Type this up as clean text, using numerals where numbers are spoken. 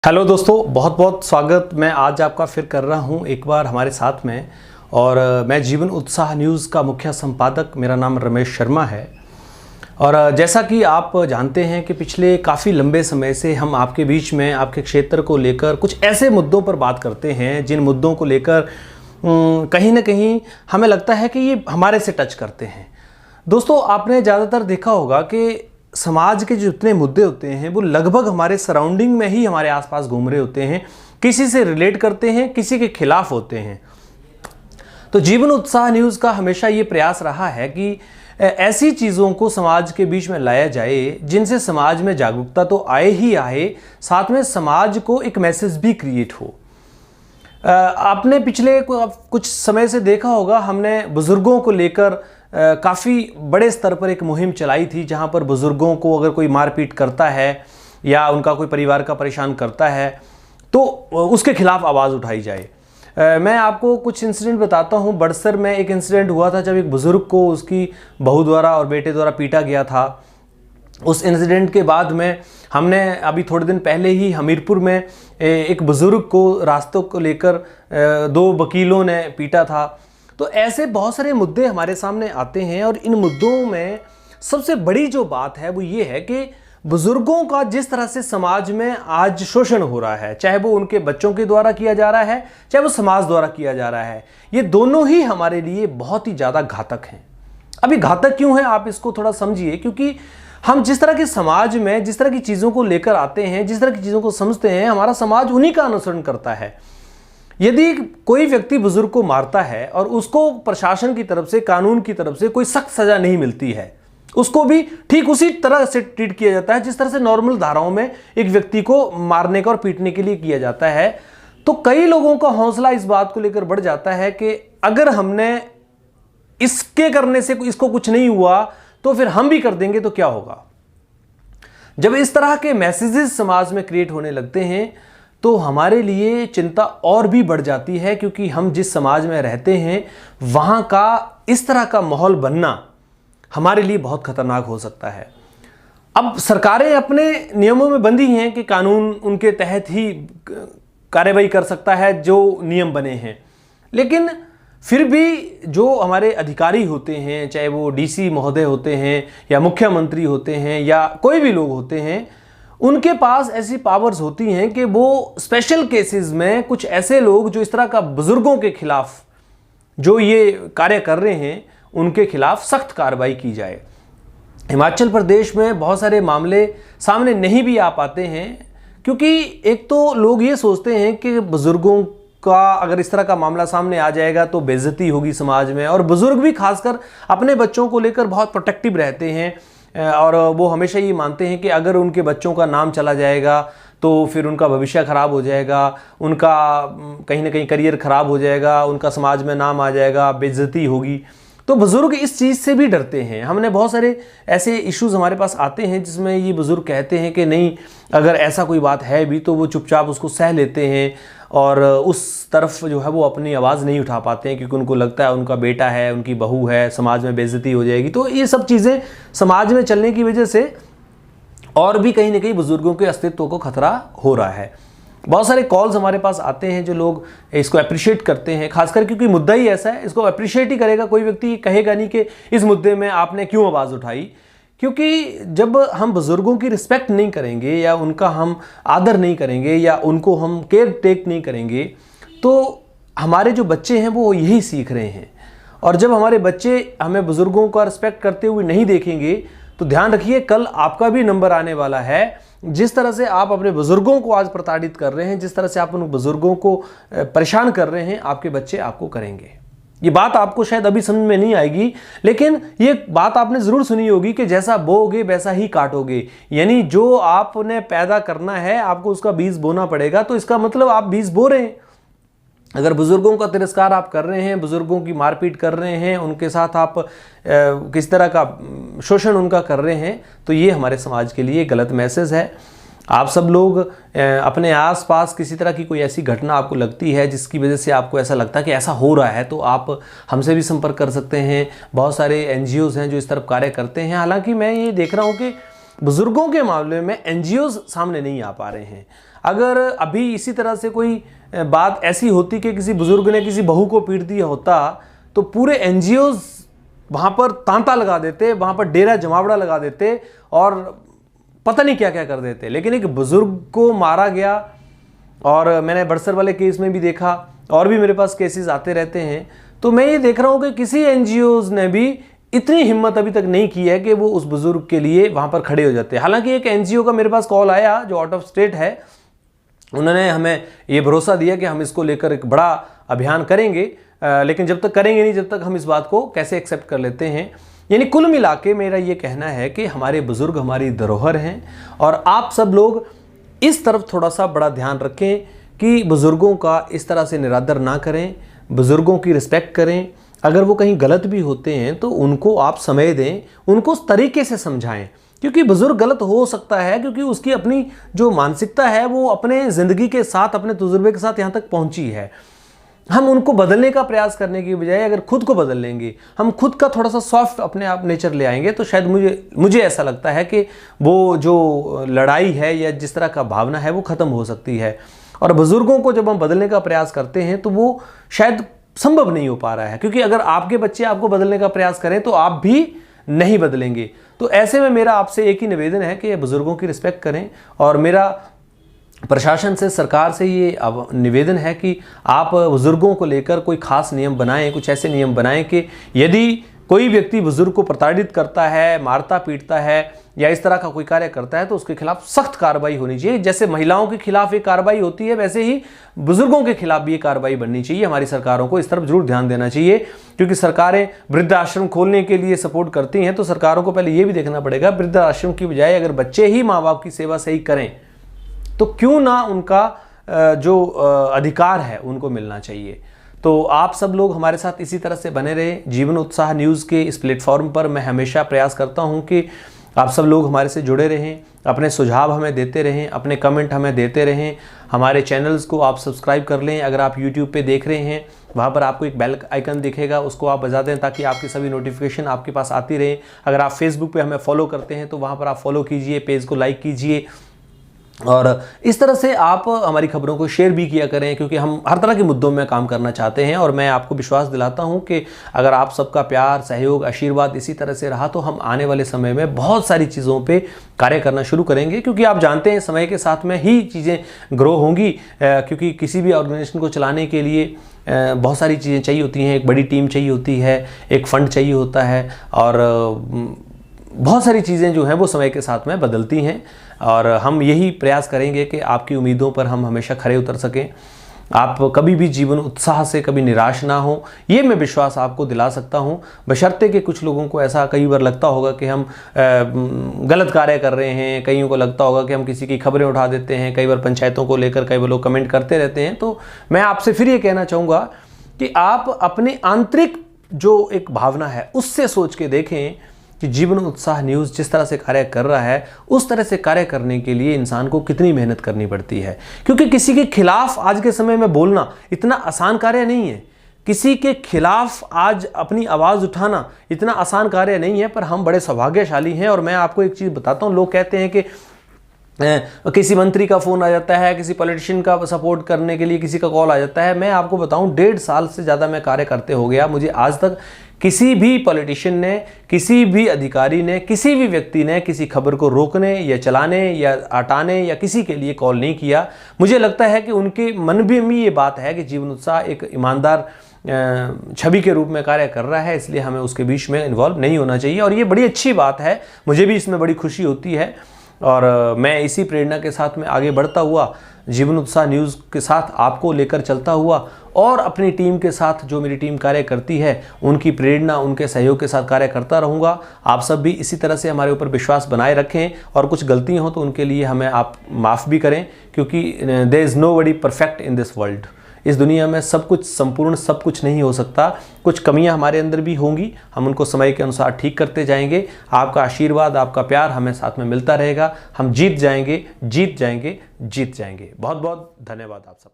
Hello दोस्तों, बहुत बहुत स्वागत। मैं आज आपका फिर कर रहा हूं एक बार हमारे साथ में। और मैं जीवन उत्साह न्यूज़ का मुख्य संपादक, मेरा नाम रमेश शर्मा है। और जैसा कि आप जानते हैं कि पिछले काफ़ी लंबे समय से हम आपके बीच में आपके क्षेत्र को लेकर कुछ ऐसे मुद्दों पर बात करते हैं जिन मुद्दों को लेकर कहीं ना कहीं हमें लगता है कि ये हमारे से टच करते हैं। दोस्तों, आपने ज़्यादातर देखा होगा कि समाज के जितने मुद्दे होते हैं वो लगभग हमारे सराउंडिंग में ही हमारे आसपास घूम रहे होते हैं, किसी से रिलेट करते हैं, किसी के खिलाफ होते हैं। तो जीवन उत्साह न्यूज़ का हमेशा ये प्रयास रहा है कि ऐसी चीज़ों को समाज के बीच में लाया जाए जिनसे समाज में जागरूकता तो आए ही आए, साथ में समाज को एक मैसेज भी क्रिएट हो। आपने पिछले कुछ समय से देखा होगा, हमने बुज़ुर्गों को लेकर काफ़ी बड़े स्तर पर एक मुहिम चलाई थी, जहां पर बुज़ुर्गों को अगर कोई मारपीट करता है या उनका कोई परिवार का परेशान करता है तो उसके खिलाफ आवाज़ उठाई जाए। मैं आपको कुछ इंसिडेंट बताता हूं। बड़सर में एक इंसिडेंट हुआ था जब एक बुज़ुर्ग को उसकी बहू द्वारा और बेटे द्वारा पीटा गया था। उस इंसिडेंट के बाद में हमने अभी थोड़े दिन पहले ही हमीरपुर में एक बुज़ुर्ग को रास्तों को लेकर दो वकीलों ने पीटा था। तो ऐसे बहुत सारे मुद्दे हमारे सामने आते हैं और इन मुद्दों में सबसे बड़ी जो बात है वो ये है कि बुजुर्गों का जिस तरह से समाज में आज शोषण हो रहा है, चाहे वो उनके बच्चों के द्वारा किया जा रहा है, चाहे वो समाज द्वारा किया जा रहा है, ये दोनों ही हमारे लिए बहुत ही ज़्यादा घातक हैं। अभी घातक क्यों है, आप इसको थोड़ा समझिए। क्योंकि हम जिस तरह के समाज में जिस तरह की चीज़ों को लेकर आते हैं, जिस तरह की चीज़ों को समझते हैं, हमारा समाज उन्हीं का अनुसरण करता है। यदि कोई व्यक्ति बुजुर्ग को मारता है और उसको प्रशासन की तरफ से, कानून की तरफ से कोई सख्त सजा नहीं मिलती है, उसको भी ठीक उसी तरह से ट्रीट किया जाता है जिस तरह से नॉर्मल धाराओं में एक व्यक्ति को मारने का और पीटने के लिए किया जाता है, तो कई लोगों का हौसला इस बात को लेकर बढ़ जाता है कि अगर हमने इसके करने से इसको कुछ नहीं हुआ तो फिर हम भी कर देंगे तो क्या होगा। जब इस तरह के मैसेजेस समाज में क्रिएट होने लगते हैं तो हमारे लिए चिंता और भी बढ़ जाती है, क्योंकि हम जिस समाज में रहते हैं वहाँ का इस तरह का माहौल बनना हमारे लिए बहुत खतरनाक हो सकता है। अब सरकारें अपने नियमों में बंधी हैं कि कानून उनके तहत ही कार्रवाई कर सकता है जो नियम बने हैं, लेकिन फिर भी जो हमारे अधिकारी होते हैं, चाहे वो डीसी महोदय होते हैं या मुख्यमंत्री होते हैं या कोई भी लोग होते हैं, उनके पास ऐसी पावर्स होती हैं कि वो स्पेशल केसेस में कुछ ऐसे लोग जो इस तरह का बुजुर्गों के खिलाफ जो ये कार्य कर रहे हैं उनके खिलाफ सख्त कार्रवाई की जाए। हिमाचल प्रदेश में बहुत सारे मामले सामने नहीं भी आ पाते हैं, क्योंकि एक तो लोग ये सोचते हैं कि बुजुर्गों का अगर इस तरह का मामला सामने आ जाएगा तो बेइज्जती होगी समाज में, और बुजुर्ग भी खासकर अपने बच्चों को लेकर बहुत प्रोटेक्टिव रहते हैं और वो हमेशा ये मानते हैं कि अगर उनके बच्चों का नाम चला जाएगा तो फिर उनका भविष्य खराब हो जाएगा, उनका कहीं ना कहीं करियर खराब हो जाएगा, उनका समाज में नाम आ जाएगा, बेइज्जती होगी। तो बुज़ुर्ग इस चीज़ से भी डरते हैं। हमने बहुत सारे ऐसे इश्यूज़ हमारे पास आते हैं जिसमें ये बुज़ुर्ग कहते हैं कि नहीं, अगर ऐसा कोई बात है भी तो वो चुपचाप उसको सह लेते हैं और उस तरफ जो है वो अपनी आवाज़ नहीं उठा पाते हैं, क्योंकि उनको लगता है उनका बेटा है, उनकी बहू है, समाज में बेइज्जती हो जाएगी। तो ये सब चीज़ें समाज में चलने की वजह से और भी कहीं ना कहीं बुज़ुर्गों के अस्तित्व को खतरा हो रहा है। बहुत सारे कॉल्स हमारे पास आते हैं जो लोग इसको अप्रिशिएट करते हैं, खासकर क्योंकि मुद्दा ही ऐसा है, इसको अप्रिशिएट ही करेगा। कोई व्यक्ति कहेगा नहीं कि इस मुद्दे में आपने क्यों आवाज़ उठाई, क्योंकि जब हम बुज़ुर्गों की रिस्पेक्ट नहीं करेंगे या उनका हम आदर नहीं करेंगे या उनको हम केयर टेक नहीं करेंगे तो हमारे जो बच्चे हैं वो यही सीख रहे हैं। और जब हमारे बच्चे हमें बुज़ुर्गों का रिस्पेक्ट करते हुए नहीं देखेंगे तो ध्यान रखिए, कल आपका भी नंबर आने वाला है। जिस तरह से आप अपने बुज़ुर्गों को आज प्रताड़ित कर रहे हैं, जिस तरह से आप उन बुज़ुर्गों को परेशान कर रहे हैं, आपके बच्चे आपको करेंगे। ये बात आपको शायद अभी समझ में नहीं आएगी, लेकिन ये बात आपने ज़रूर सुनी होगी कि जैसा बोओगे वैसा ही काटोगे। यानी जो आपने पैदा करना है आपको उसका बीज बोना पड़ेगा। तो इसका मतलब आप बीज बो रहे हैं। अगर बुज़ुर्गों का तिरस्कार आप कर रहे हैं, बुज़ुर्गों की मारपीट कर रहे हैं, उनके साथ आप किस तरह का शोषण उनका कर रहे हैं, तो ये हमारे समाज के लिए गलत मैसेज है। आप सब लोग अपने आसपास किसी तरह की कोई ऐसी घटना आपको लगती है जिसकी वजह से आपको ऐसा लगता है कि ऐसा हो रहा है, तो आप हमसे भी संपर्क कर सकते हैं। बहुत सारे एनजीओज़ हैं जो इस तरफ कार्य करते हैं। हालांकि मैं ये देख रहा हूँ कि बुज़ुर्गों के मामले में एनजीओज़ सामने नहीं आ पा रहे हैं। अगर अभी इसी तरह से कोई बात ऐसी होती कि किसी बुजुर्ग ने किसी बहू को पीट दिया होता तो पूरे एनजीओज वहाँ पर तांता लगा देते, वहाँ पर डेरा जमावड़ा लगा देते और पता नहीं क्या क्या कर देते। लेकिन एक बुजुर्ग को मारा गया, और मैंने बड़सर वाले केस में भी देखा, और भी मेरे पास केसेस आते रहते हैं, तो मैं ये देख रहा हूँ कि किसी एनजीओज ने भी इतनी हिम्मत अभी तक नहीं की है कि वो उस बुजुर्ग के लिए वहाँ पर खड़े हो जाते हैं। हालांकि एक एनजीओ का मेरे पास कॉल आया जो आउट ऑफ स्टेट है, उन्होंने हमें ये भरोसा दिया कि हम इसको लेकर एक बड़ा अभियान करेंगे, लेकिन जब तक करेंगे नहीं, जब तक हम इस बात को कैसे एक्सेप्ट कर लेते हैं। यानी कुल मिला के मेरा ये कहना है कि हमारे बुजुर्ग हमारी धरोहर हैं, और आप सब लोग इस तरफ थोड़ा सा बड़ा ध्यान रखें कि बुजुर्गों का इस तरह से निरादर ना करें, बुजुर्गों की रिस्पेक्ट करें। अगर वो कहीं गलत भी होते हैं तो उनको आप समय दें, उनको उस तरीके से समझाएं, क्योंकि बुजुर्ग गलत हो सकता है क्योंकि उसकी अपनी जो मानसिकता है वो अपने ज़िंदगी के साथ, अपने तजुर्बे के साथ यहाँ तक पहुँची है। हम उनको बदलने का प्रयास करने की बजाय अगर खुद को बदल लेंगे, हम खुद का थोड़ा सा सॉफ्ट अपने आप नेचर ले आएंगे, तो शायद मुझे ऐसा लगता है कि वो जो लड़ाई है या जिस तरह का भावना है वो ख़त्म हो सकती है। और बुज़ुर्गों को जब हम बदलने का प्रयास करते हैं तो वो शायद संभव नहीं हो पा रहा है, क्योंकि अगर आपके बच्चे आपको बदलने का प्रयास करें तो आप भी नहीं बदलेंगे। तो ऐसे में मेरा आपसे एक ही निवेदन है कि बुज़ुर्गों की रिस्पेक्ट करें, और मेरा प्रशासन से, सरकार से ये अब निवेदन है कि आप बुज़ुर्गों को लेकर कोई ख़ास नियम बनाएं, कुछ ऐसे नियम बनाएं कि यदि कोई व्यक्ति बुज़ुर्ग को प्रताड़ित करता है, मारता पीटता है या इस तरह का कोई कार्य करता है तो उसके खिलाफ सख्त कार्रवाई होनी चाहिए। जैसे महिलाओं के खिलाफ एक कार्रवाई होती है, वैसे ही बुजुर्गों के खिलाफ भी ये कार्रवाई बननी चाहिए। हमारी सरकारों को इस तरफ जरूर ध्यान देना चाहिए, क्योंकि सरकारें वृद्धाश्रम खोलने के लिए सपोर्ट करती हैं, तो सरकारों को पहले ये भी देखना पड़ेगा वृद्धाश्रम की बजाय अगर बच्चे ही माँ बाप की सेवा सही करें तो क्यों ना उनका जो अधिकार है उनको मिलना चाहिए। तो आप सब लोग हमारे साथ इसी तरह से बने रहे। जीवन उत्साह न्यूज़ के इस प्लेटफॉर्म पर मैं हमेशा प्रयास करता हूं कि आप सब लोग हमारे से जुड़े रहें, अपने सुझाव हमें देते रहें, अपने कमेंट हमें देते रहें। हमारे चैनल्स को आप सब्सक्राइब कर लें। अगर आप यूट्यूब पे देख रहे हैं, वहाँ पर आपको एक बेल आइकन दिखेगा, उसको आप बजा दें ताकि आपकी सभी नोटिफिकेशन आपके पास आती रहे। अगर आप फेसबुक पे हमें फॉलो करते हैं तो वहाँ पर आप फॉलो कीजिए, पेज को लाइक कीजिए, और इस तरह से आप हमारी खबरों को शेयर भी किया करें, क्योंकि हम हर तरह के मुद्दों में काम करना चाहते हैं। और मैं आपको विश्वास दिलाता हूं कि अगर आप सबका प्यार, सहयोग, आशीर्वाद इसी तरह से रहा तो हम आने वाले समय में बहुत सारी चीज़ों पे कार्य करना शुरू करेंगे, क्योंकि आप जानते हैं समय के साथ में ही चीज़ें ग्रो होंगी, क्योंकि किसी भी ऑर्गेनाइजेशन को चलाने के लिए बहुत सारी चीज़ें चाहिए होती हैं। एक बड़ी टीम चाहिए होती है, एक फंड चाहिए होता है, और बहुत सारी चीज़ें जो हैं वो समय के साथ में बदलती हैं। और हम यही प्रयास करेंगे कि आपकी उम्मीदों पर हम हमेशा खरे उतर सकें, आप कभी भी जीवन उत्साह से कभी निराश ना हो, ये मैं विश्वास आपको दिला सकता हूँ। बशर्ते कि कुछ लोगों को ऐसा कई बार लगता होगा कि हम गलत कार्य कर रहे हैं, कईयों को लगता होगा कि हम किसी की खबरें उठा देते हैं, कई बार पंचायतों को लेकर कई बार लोग कमेंट करते रहते हैं। तो मैं आपसे फिर ये कहना चाहूँगा कि आप अपनी आंतरिक जो एक भावना है उससे सोच के देखें कि जीवन उत्साह न्यूज़ जिस तरह से कार्य कर रहा है उस तरह से कार्य करने के लिए इंसान को कितनी मेहनत करनी पड़ती है, क्योंकि किसी के खिलाफ आज के समय में बोलना इतना आसान कार्य नहीं है। किसी के खिलाफ आज अपनी आवाज़ उठाना इतना आसान कार्य नहीं है, पर हम बड़े सौभाग्यशाली हैं। और मैं आपको एक चीज़ बताता हूँ, लोग कहते हैं कि किसी मंत्री का फ़ोन आ जाता है, किसी पॉलिटिशियन का सपोर्ट करने के लिए किसी का कॉल आ जाता है। मैं आपको बताऊं 1.5 साल से ज़्यादा मैं कार्य करते हो गया, मुझे आज तक किसी भी पॉलिटिशियन ने, किसी भी अधिकारी ने, किसी भी व्यक्ति ने किसी खबर को रोकने या चलाने या हटाने या किसी के लिए कॉल नहीं किया। मुझे लगता है कि उनके मन में ये बात है कि जीवन उत्साह एक ईमानदार छवि के रूप में कार्य कर रहा है, इसलिए हमें उसके बीच में इन्वॉल्व नहीं होना चाहिए। और ये बड़ी अच्छी बात है, मुझे भी इसमें बड़ी खुशी होती है। और मैं इसी प्रेरणा के साथ में आगे बढ़ता हुआ जीवन उत्साह न्यूज़ के साथ आपको लेकर चलता हुआ और अपनी टीम के साथ, जो मेरी टीम कार्य करती है, उनकी प्रेरणा, उनके सहयोग के साथ कार्य करता रहूँगा। आप सब भी इसी तरह से हमारे ऊपर विश्वास बनाए रखें, और कुछ गलतियाँ हो तो उनके लिए हमें आप माफ़ भी करें, क्योंकि there is nobody perfect in this world. इस दुनिया में सब कुछ संपूर्ण, सब कुछ नहीं हो सकता। कुछ कमियां हमारे अंदर भी होंगी, हम उनको समय के अनुसार ठीक करते जाएंगे। आपका आशीर्वाद, आपका प्यार हमें साथ में मिलता रहेगा। हम जीत जाएंगे, जीत जाएंगे, जीत जाएंगे। बहुत बहुत धन्यवाद आप सब।